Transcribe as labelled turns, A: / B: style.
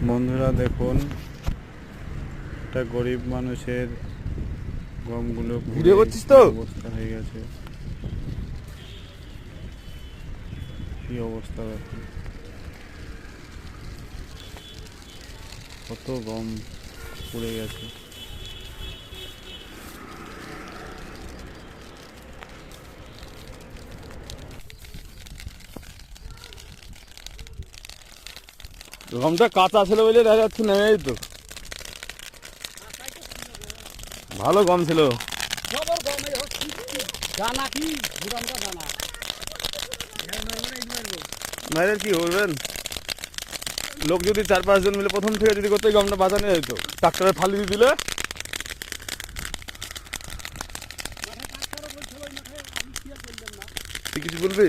A: বন্ধুরা দেখুন, একটা গরিব মানুষের গমগুলো
B: ভিডিও করছিস তো?
A: অবস্থা হয়ে গেছে। কি অবস্থা দেখুন, কত গম পুড়ে গেছে।
B: গমটা কাঁচা ছিল বলে দেখা যাচ্ছে নেমে যেত। ভালো গম ছিল। বাইরের কি করবেন, লোক যদি 4-5 জন মিলে প্রথম থেকে যদি করতে গমটা বাঁচানো যেত, ট্রাক্টরে ফালি দিয়ে দিলে। তুই কিছু বলবি?